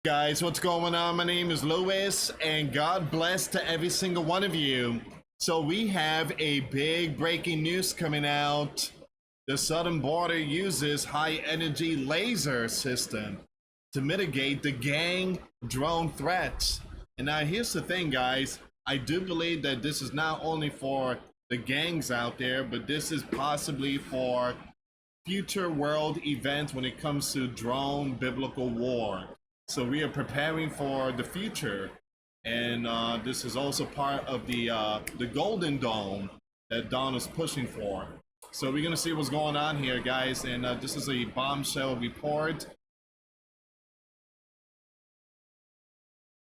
Guys, what's going on? My name is Louis, and God bless to every single one of you. So we have a big breaking news coming out. The southern border uses high energy laser system to mitigate the gang drone threats. And now here's the thing, guys. I do believe that this is not only for the gangs out there, but this is possibly for future world events when it comes to drone biblical war. So we are preparing for the future, and this is also part of the Golden Dome that Don is pushing for. So we're gonna see what's going on here, guys, and this is a bombshell report.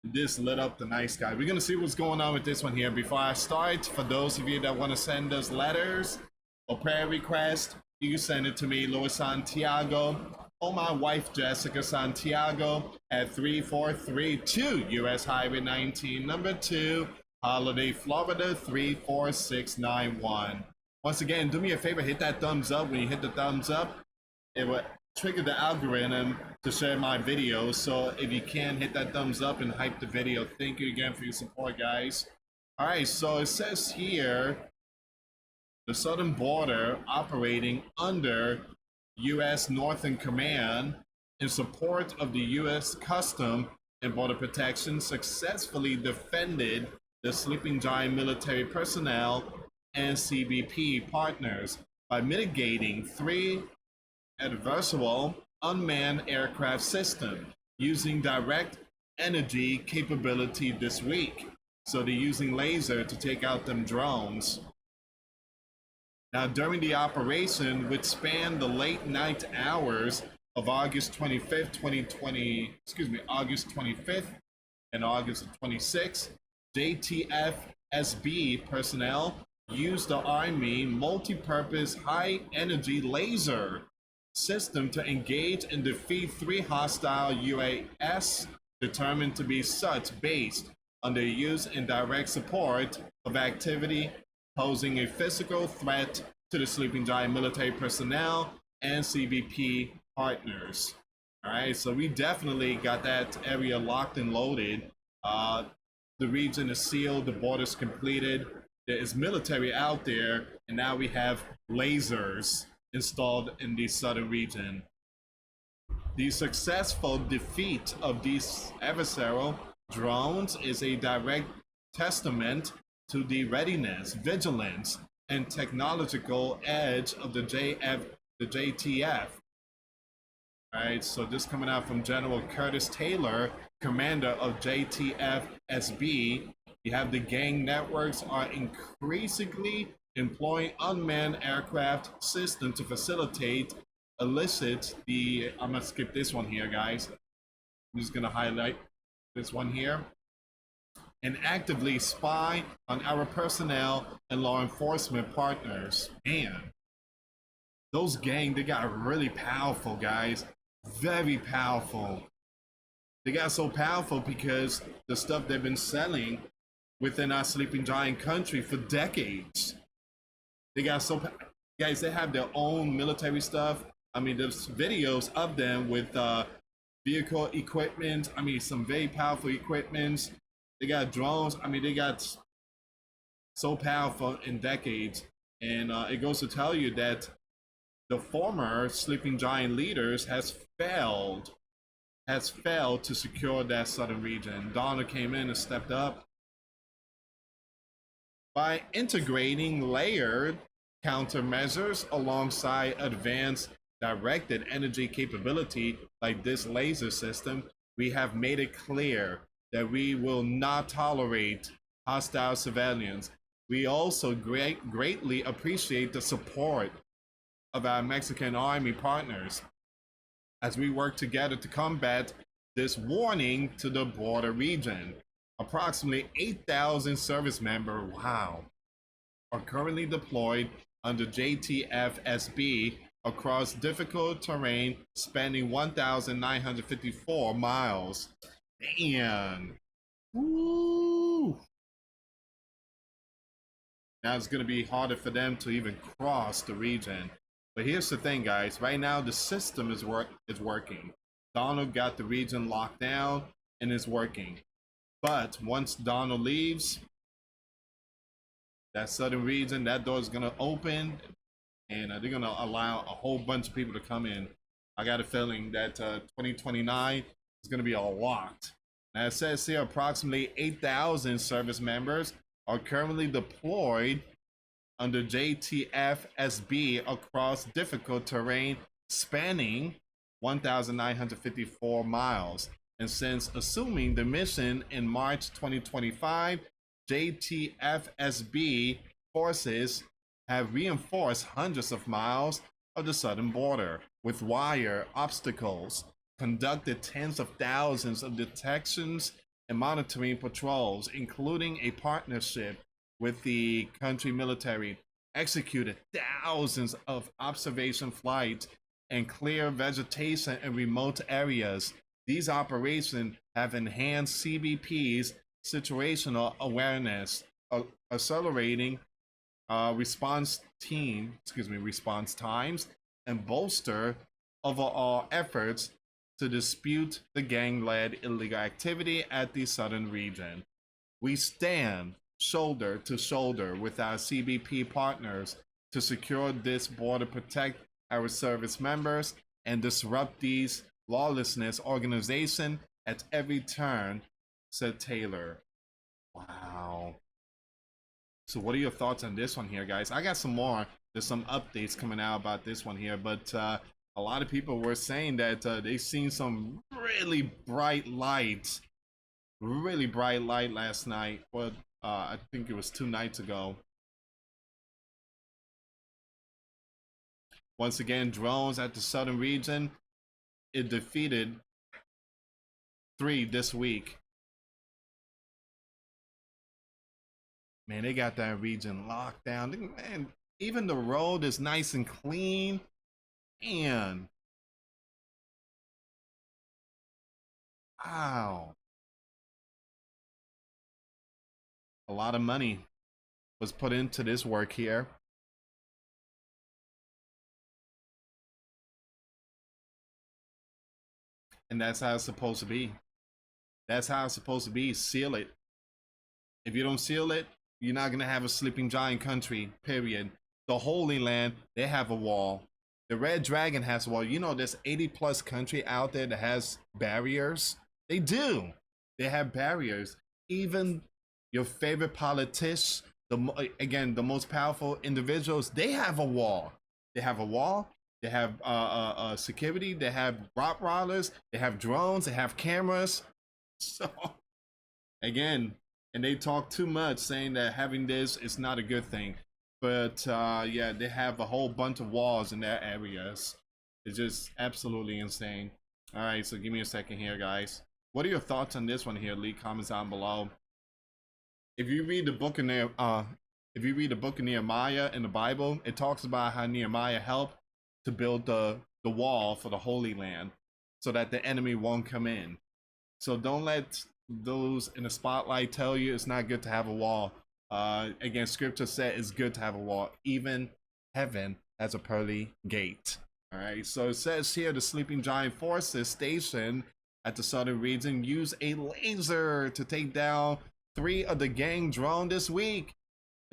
This lit up the night sky. We're gonna see what's going on with this one here. Before I start, for those of you that want to send us letters or prayer requests, you can send it to me, US Santiago, or my wife, Jessica Santiago, at 3432 US Highway 19, number 2, Holiday, Florida, 34691. Once again, do me a favor, hit that thumbs up. When you hit the thumbs up, it will trigger the algorithm to share my videos. So if you can, hit that thumbs up and hype the video. Thank you again for your support, guys. All right, so it says here, the southern border operating under U.S. Northern Command in support of the U.S. Custom and Border Protection successfully defended the Sleeping Giant military personnel and CBP partners by mitigating 3 adversarial unmanned aircraft system using direct energy capability this week. So they're using laser to take out them drones. Now, during the operation, which spanned the late night hours of August 25th, August 25th and August 26th, JTF SB personnel used the Army multi-purpose high-energy laser system to engage and defeat 3 hostile UAS determined to be such based on their use and direct support of activity posing a physical threat to the Sleeping Giant military personnel and CBP partners. All right, so we definitely got that area locked and loaded. The region is sealed, the border's completed. There is military out there, and now we have lasers installed in the southern region. The successful defeat of these adversarial drones is a direct testament to the readiness, vigilance, and technological edge of the JTF. All right, so this coming out from General Curtis Taylor, commander of JTF SB. You have the gang networks are increasingly employing unmanned aircraft system to facilitate, elicit the, I'm gonna skip this one here, guys. I'm just gonna highlight this one here. And actively spy on our personnel and law enforcement partners. Man, those gang, they got really powerful, guys. Very powerful. They got so powerful because the stuff they've been selling within our Sleeping Giant country for decades. They got so, guys, they have their own military stuff. I mean, there's videos of them with vehicle equipment. I mean, some very powerful equipments. They got drones. I mean, they got so powerful in decades. And it goes to tell you that the former Sleeping Giant leaders has failed to secure that southern region. Donner came in and stepped up. By integrating layered countermeasures alongside advanced directed energy capability like this laser system, we have made it clear that we will not tolerate hostile civilians. We also greatly appreciate the support of our Mexican Army partners as we work together to combat this warning to the border region. Approximately 8,000 service members, wow, are currently deployed under JTF SB across difficult terrain spanning 1,954 miles. Man, woo! Now it's going to be harder for them to even cross the region. But here's the thing, guys. Right now, the system is working. Donald got the region locked down and is working. But once Donald leaves, that southern region, that door is going to open, and they're going to allow a whole bunch of people to come in. I got a feeling that 2029 is going to be a lot. Now it says here approximately 8,000 service members are currently deployed under JTFSB across difficult terrain spanning 1,954 miles. And since assuming the mission in March 2025, JTFSB forces have reinforced hundreds of miles of the southern border with wire obstacles, conducted tens of thousands of detections and monitoring patrols, including a partnership with the country military, executed thousands of observation flights and clear vegetation in remote areas. These operations have enhanced CBP's situational awareness, accelerating response times, and bolster overall efforts to dispute the gang-led illegal activity at the southern region. We stand shoulder to shoulder with our CBP partners to secure this border, protect our service members, and disrupt these lawlessness organization at every turn, said Taylor. Wow. So what are your thoughts on this one here, guys? I got some more. There's some updates coming out about this one here, but a lot of people were saying that they've seen some really bright light last night. Well, I think it was 2 nights ago. Once again, drones at the southern region. It defeated 3 this week. Man, they got that region locked down. Man, even the road is nice and clean. Man. Wow. A lot of money was put into this work here. And that's how it's supposed to be. That's how it's supposed to be. Seal it. If you don't seal it, you're not going to have a sleeping giant country, period. The Holy Land, they have a wall. The Red Dragon has a wall. You know, there's 80 plus country out there that has barriers. They do. They have barriers. Even your favorite politicians, the most powerful individuals, they have a wall. They have a wall. They have security. They have Rottweilers. They have drones. They have cameras. So, again, and they talk too much saying that having this is not a good thing. But yeah, they have a whole bunch of walls in their areas. It's just absolutely insane. All right, so give me a second here, guys. What are your thoughts on this one here? Leave comments down below. If you read the book of Nehemiah in the Bible, it talks about how Nehemiah helped to build the wall for the Holy Land so that the enemy won't come in. So don't let those in the spotlight tell you it's not good to have a wall. Again, scripture said it's good to have a wall. Even heaven has a pearly gate. All right, so it says here the sleeping giant forces stationed at the southern region use a laser to take down 3 of the gang drones this week.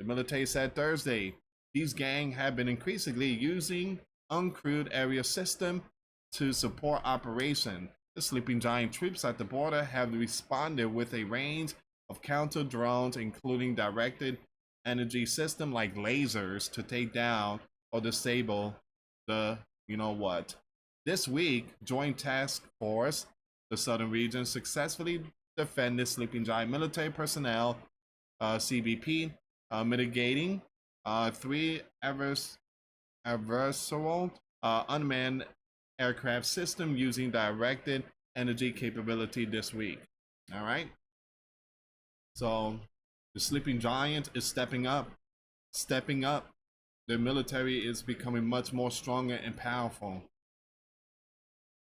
The military said Thursday. These gangs have been increasingly using uncrewed area system to support operation. The sleeping giant troops at the border have responded with a range of counter drones, including directed energy system like lasers, to take down or disable the you know what. This week, Joint Task Force, the Southern Region, successfully defended sleeping giant military personnel, CBP, mitigating 3 adversarial unmanned aircraft system using directed energy capability this week. All right. So the sleeping giant is stepping up. The military is becoming much more stronger and powerful.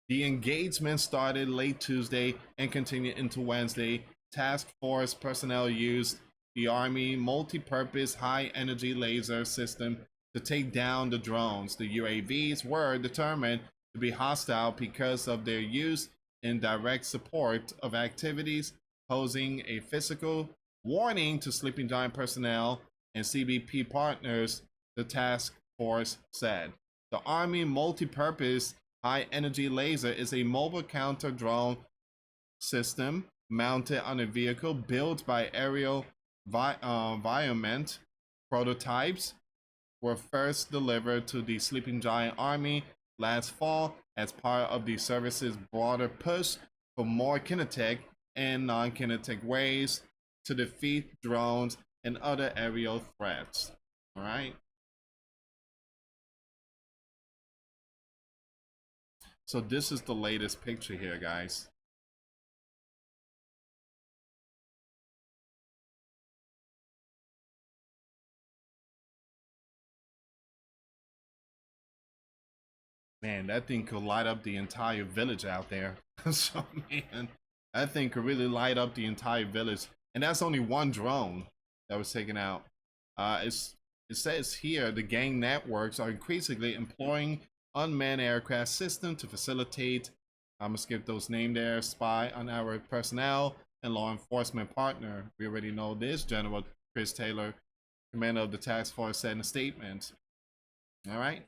The engagement started late Tuesday and continued into Wednesday. Task Force personnel used the Army multi-purpose high-energy laser system to take down the drones. The UAVs were determined to be hostile because of their use in direct support of activities posing a physical warning to Sleeping Giant personnel and CBP partners, the task force said. The Army multi-purpose high-energy laser is a mobile counter-drone system mounted on a vehicle built by Aerial Environment. Prototypes were first delivered to the Sleeping Giant Army last fall as part of the service's broader push for more kinetic and non-kinetic ways to defeat drones and other aerial threats. All right. So this is the latest picture here, guys. Man, that thing could light up the entire village out there. So, man, that thing could really light up the entire village. And that's only one drone that was taken out. It says here the gang networks are increasingly employing unmanned aircraft system to facilitate, I'm gonna skip those names there, spy on our personnel and law enforcement partner. We already know this, General Chris Taylor, commander of the task force, said in a statement. All right.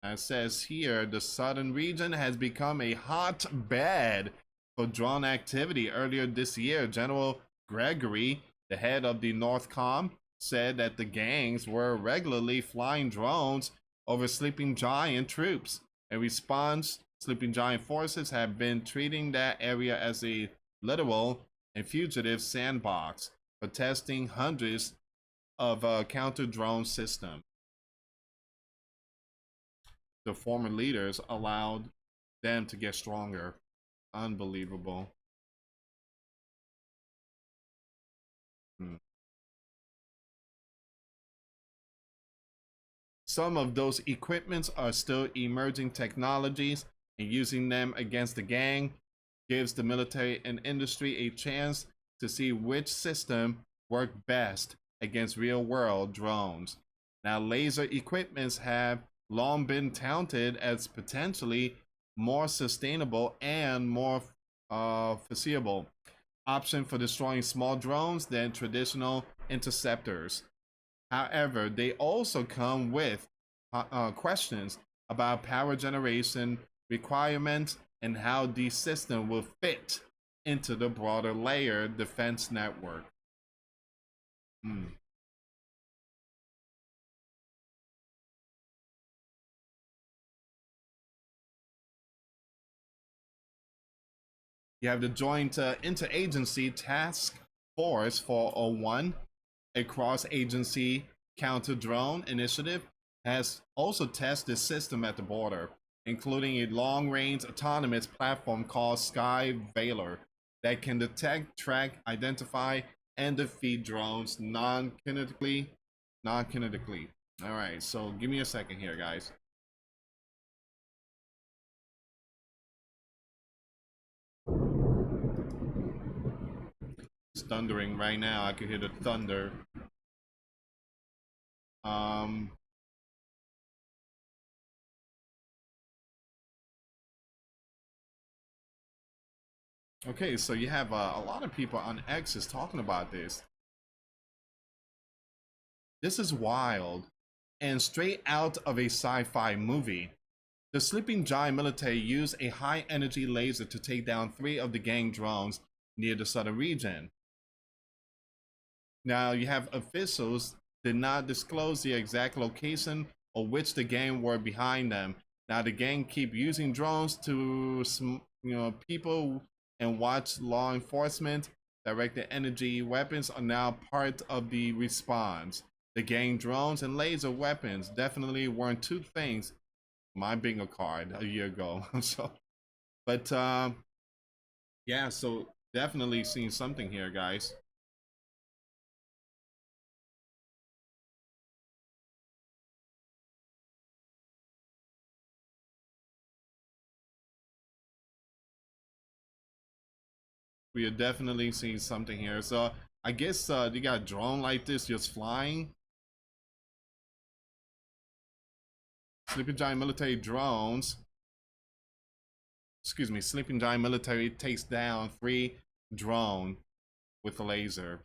It says here the southern region has become a hotbed for drone activity. Earlier this year, General Gregory, the head of the Northcom, said that the gangs were regularly flying drones over Sleeping Giant troops. In response, Sleeping Giant forces have been treating that area as a literal and fugitive sandbox for testing hundreds of counter drone systems. The former leaders allowed them to get stronger. Unbelievable. Some of those equipments are still emerging technologies, and using them against the gang gives the military and industry a chance to see which system works best against real-world drones. Now, laser equipments have long been touted as potentially more sustainable and more foreseeable option for destroying small drones than traditional interceptors. However, they also come with questions about power generation requirements and how these systems will fit into the broader layered defense network. You have the Joint Interagency Task Force 401, a cross-agency counter-drone initiative, has also tested the system at the border, including a long-range autonomous platform called Sky Veiler that can detect, track, identify, and defeat drones non-kinetically. All right, so give me a second here, guys. It's thundering right now. I can hear the thunder. Okay, so you have a lot of people on X is talking about this. This is wild and straight out of a sci-fi movie. The Sleeping Giant military used a high-energy laser to take down 3 of the gang drones near the southern region. Now, you have officials did not disclose the exact location or which the gang were behind them. Now, the gang keep using drones to, people and watch law enforcement. Directed energy weapons are now part of the response. The gang drones and laser weapons definitely weren't two things. My bingo card a year ago. So, but yeah, so definitely seeing something here, guys. We are definitely seeing something here. So I guess you got a drone like this just flying. Sleeping Giant military drones excuse me, Sleeping Giant military takes down 3 drone with a laser.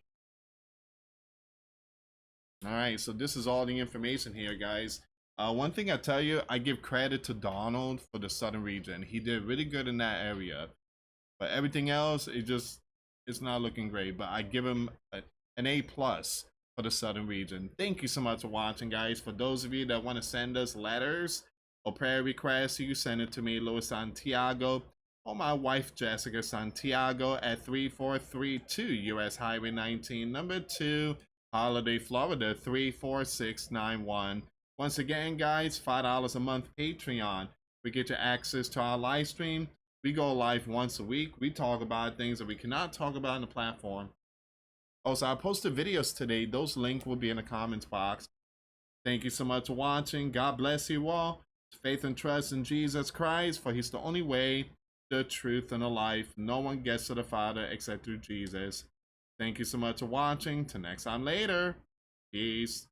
All right, so this is all the information here, guys. One thing I tell you, I give credit to Donald for the southern region. He did really good in that area, but everything else, it's not looking great. But I give him an A plus for the southern region. Thank you so much for watching, guys. For those of you that want to send us letters or prayer requests, you send it to me, Luis Santiago, or my wife Jessica Santiago at 3432 US Highway 19, number 2, Holiday, Florida 34691. Once again, guys, $5 a month Patreon. We get you access to our live stream. We go live once a week. We talk about things that we cannot talk about on the platform. Also, I posted videos today. Those links will be in the comments box. Thank you so much for watching. God bless you all. Faith and trust in Jesus Christ, for he's the only way, the truth, and the life. No one gets to the Father except through Jesus. Thank you so much for watching. Till next time later. Peace.